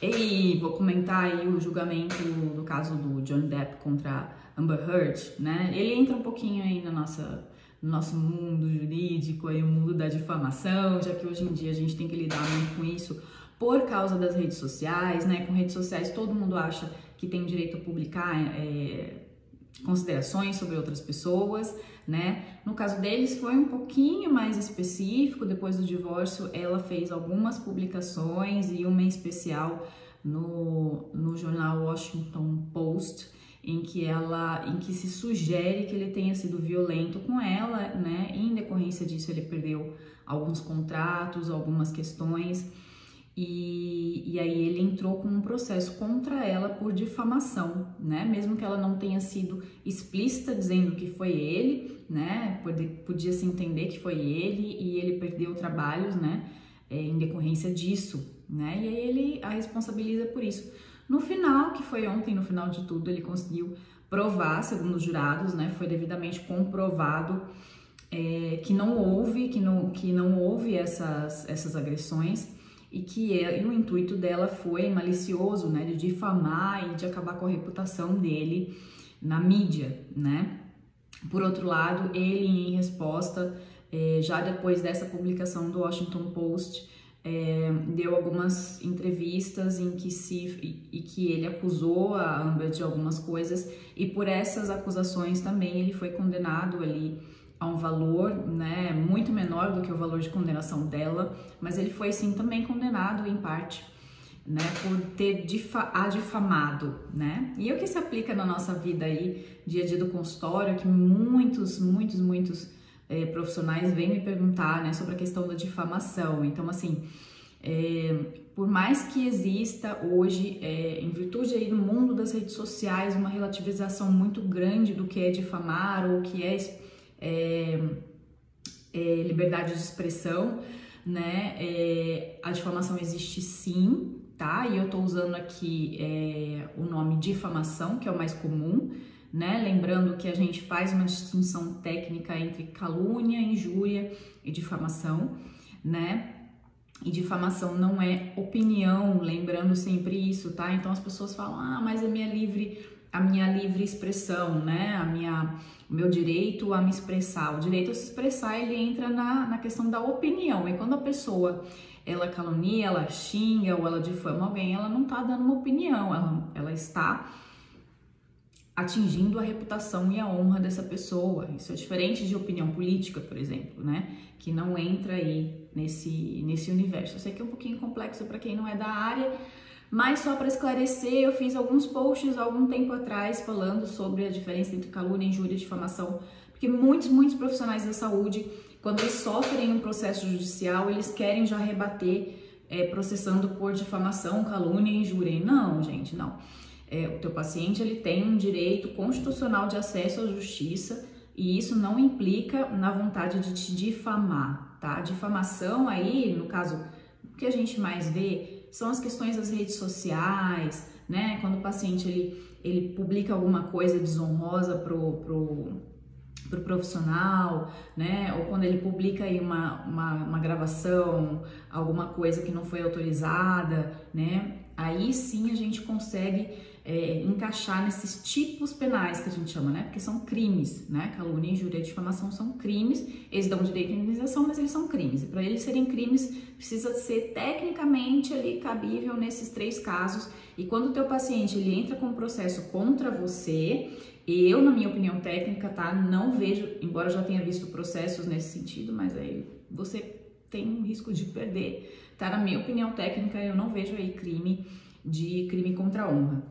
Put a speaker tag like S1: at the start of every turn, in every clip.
S1: E vou comentar aí o julgamento do caso do Johnny Depp contra Amber Heard, né? Ele entra um pouquinho aí no nosso mundo jurídico, aí o mundo da difamação, já que hoje em dia a gente tem que lidar muito com isso por causa das redes sociais, né? Com redes sociais todo mundo acha que tem direito a publicar considerações sobre outras pessoas, né? No caso deles foi um pouquinho mais específico. Depois do divórcio, ela fez algumas publicações e uma em especial no jornal Washington Post, em que se sugere que ele tenha sido violento com ela, né? E em decorrência disso ele perdeu alguns contratos, algumas questões. E aí ele entrou com um processo contra ela por difamação, né? Mesmo que ela não tenha sido explícita dizendo que foi ele, né? Podia se entender que foi ele e ele perdeu trabalhos, né? Em decorrência disso, né? E aí ele a responsabiliza por isso. No final, que foi ontem, no final de tudo, ele conseguiu provar, segundo os jurados, né? Foi devidamente comprovado que não houve essas agressões. E o intuito dela foi malicioso, né, de difamar e de acabar com a reputação dele na mídia, né? Por outro lado, ele em resposta, já depois dessa publicação do Washington Post, deu algumas entrevistas em que ele acusou a Amber de algumas coisas, e por essas acusações também ele foi condenado ali a um valor, né, muito menor do que o valor de condenação dela, mas ele foi sim também condenado em parte, né, por ter difamado, né? E o que se aplica na nossa vida aí, dia a dia do consultório, que muitos profissionais vêm me perguntar, né, sobre a questão da difamação. Então, assim, por mais que exista hoje, em virtude aí do mundo das redes sociais, uma relativização muito grande do que é difamar ou o que é liberdade de expressão, né? A difamação existe sim, tá? E eu tô usando aqui o nome difamação, que é o mais comum, né? Lembrando que a gente faz uma distinção técnica entre calúnia, injúria e difamação, né? E difamação não é opinião, lembrando sempre isso, tá? Então as pessoas falam, mas a minha livre expressão, né? O meu direito a me expressar. O direito a se expressar, ele entra na questão da opinião. E quando a pessoa, ela calunia, ela xinga ou ela difama alguém, ela não tá dando uma opinião, ela está atingindo a reputação e a honra dessa pessoa. Isso é diferente de opinião política, por exemplo, né? Que não entra aí nesse universo. Eu sei que é um pouquinho complexo para quem não é da área, mas só para esclarecer, eu fiz alguns posts há algum tempo atrás falando sobre a diferença entre calúnia, injúria e difamação, porque muitos profissionais da saúde, quando eles sofrem um processo judicial, eles querem já rebater processando por difamação, calúnia e injúria. E não, gente, não. O teu paciente, ele tem um direito constitucional de acesso à justiça e isso não implica na vontade de te difamar, tá? Difamação aí, no caso, o que a gente mais vê são as questões das redes sociais, né? Quando o paciente ele publica alguma coisa desonrosa pro profissional, né? Ou quando ele publica aí uma gravação, alguma coisa que não foi autorizada, né? Aí sim a gente consegue encaixar nesses tipos penais que a gente chama, né? Porque são crimes, né? Calúnia, injúria e difamação são crimes, eles dão direito à indenização, mas eles são crimes. E para eles serem crimes, precisa ser tecnicamente ali cabível nesses 3 casos. E quando o teu paciente ele entra com um processo contra você, eu, na minha opinião técnica, tá? Não vejo, embora eu já tenha visto processos nesse sentido, mas aí você tem um risco de perder, tá? Na minha opinião técnica, eu não vejo aí crime contra a honra,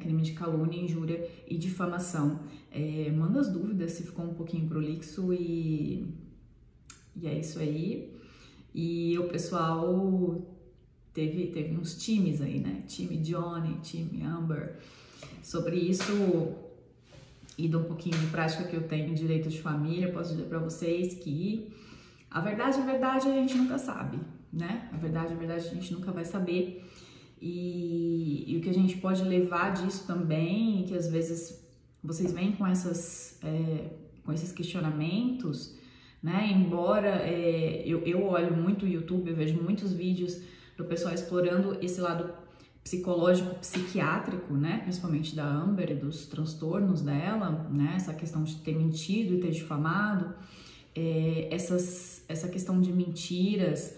S1: crime de calúnia, injúria e difamação. Manda as dúvidas se ficou um pouquinho prolixo e é isso aí. E o pessoal teve uns times aí, né? Time Johnny, time Amber. Sobre isso, e de um pouquinho de prática que eu tenho em direito de família, posso dizer para vocês que a verdade, a gente nunca sabe, né? A verdade, a gente nunca vai saber. E o que a gente pode levar disso também, que às vezes vocês vêm com esses questionamentos, né? Embora eu olho muito o YouTube, eu vejo muitos vídeos do pessoal explorando esse lado psicológico, psiquiátrico, né, principalmente da Amber e dos transtornos dela, né, essa questão de ter mentido e ter difamado, essa questão de mentiras,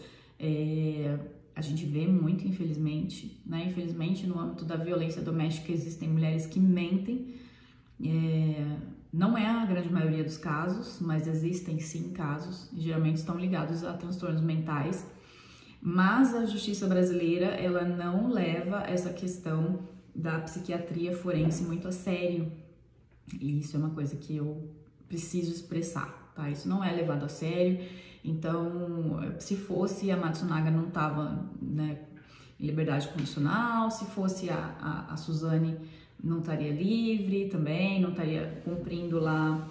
S1: a gente vê muito, infelizmente, né, infelizmente no âmbito da violência doméstica existem mulheres que mentem, não é a grande maioria dos casos, mas existem sim casos, geralmente estão ligados a transtornos mentais. Mas a justiça brasileira, ela não leva essa questão da psiquiatria forense muito a sério. E isso é uma coisa que eu preciso expressar, tá? Isso não é levado a sério. Então, se fosse, a Matsunaga não estava, né, em liberdade condicional, se fosse a Suzane, não estaria livre também, não estaria cumprindo lá,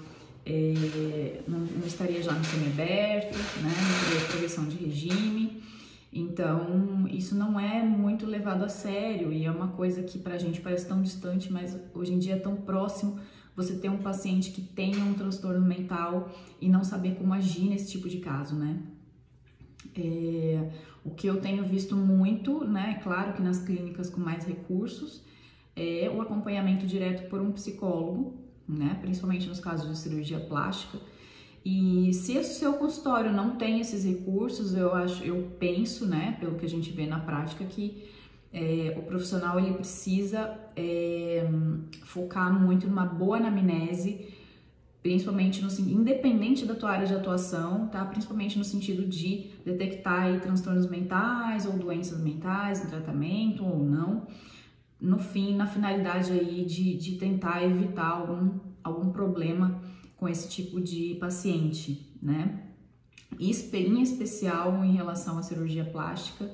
S1: não estaria já no semiaberto, né, não teria progressão de regime. Então, isso não é muito levado a sério e é uma coisa que pra gente parece tão distante, mas hoje em dia é tão próximo você ter um paciente que tenha um transtorno mental e não saber como agir nesse tipo de caso, né? O que eu tenho visto muito, né, claro que nas clínicas com mais recursos, é o acompanhamento direto por um psicólogo, né, principalmente nos casos de cirurgia plástica. E se o seu consultório não tem esses recursos, eu penso, né, pelo que a gente vê na prática, que o profissional ele precisa focar muito numa boa anamnese, principalmente independente da tua área de atuação, tá? Principalmente no sentido de detectar aí transtornos mentais ou doenças mentais em tratamento ou não, no fim, na finalidade aí de tentar evitar algum problema com esse tipo de paciente, né? Em especial em relação à cirurgia plástica,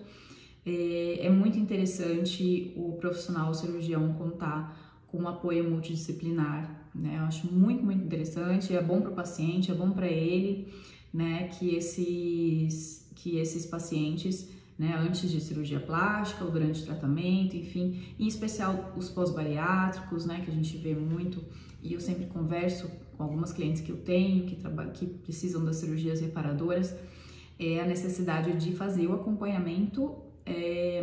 S1: é muito interessante o profissional o cirurgião contar com um apoio multidisciplinar, né? Eu acho muito, muito interessante, é bom para o paciente, é bom para ele, né? Que esses pacientes, né, antes de cirurgia plástica ou durante o tratamento, enfim, em especial os pós-bariátricos, né, que a gente vê muito, e eu sempre converso com algumas clientes que eu tenho, que precisam das cirurgias reparadoras, a necessidade de fazer o acompanhamento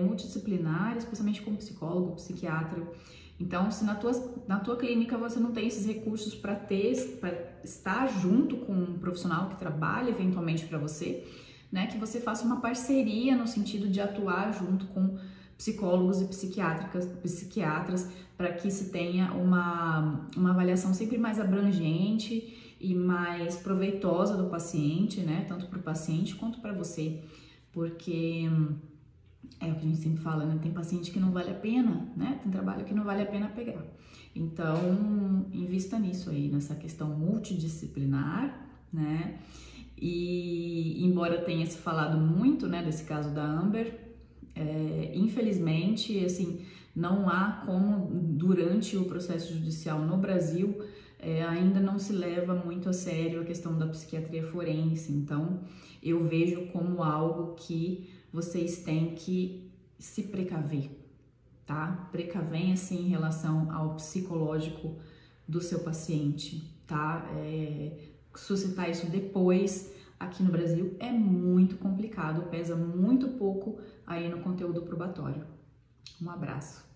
S1: multidisciplinar, especialmente com psicólogo, psiquiatra. Então, se na tua clínica você não tem esses recursos para estar junto com um profissional que trabalha eventualmente para você, né, que você faça uma parceria no sentido de atuar junto com psicólogos e psiquiatras, para que se tenha uma avaliação sempre mais abrangente e mais proveitosa do paciente, né, tanto para o paciente quanto para você, porque é o que a gente sempre fala, né, tem paciente que não vale a pena, né, tem trabalho que não vale a pena pegar. Então, invista nisso aí, nessa questão multidisciplinar, né. E embora tenha se falado muito, né, desse caso da Amber, infelizmente, assim, não há como durante o processo judicial no Brasil ainda não se leva muito a sério a questão da psiquiatria forense. Então, eu vejo como algo que vocês têm que se precaver, tá? Precavenha-se em relação ao psicológico do seu paciente, tá? Suscitar isso depois, aqui no Brasil, é muito complicado, pesa muito pouco aí no conteúdo probatório. Um abraço.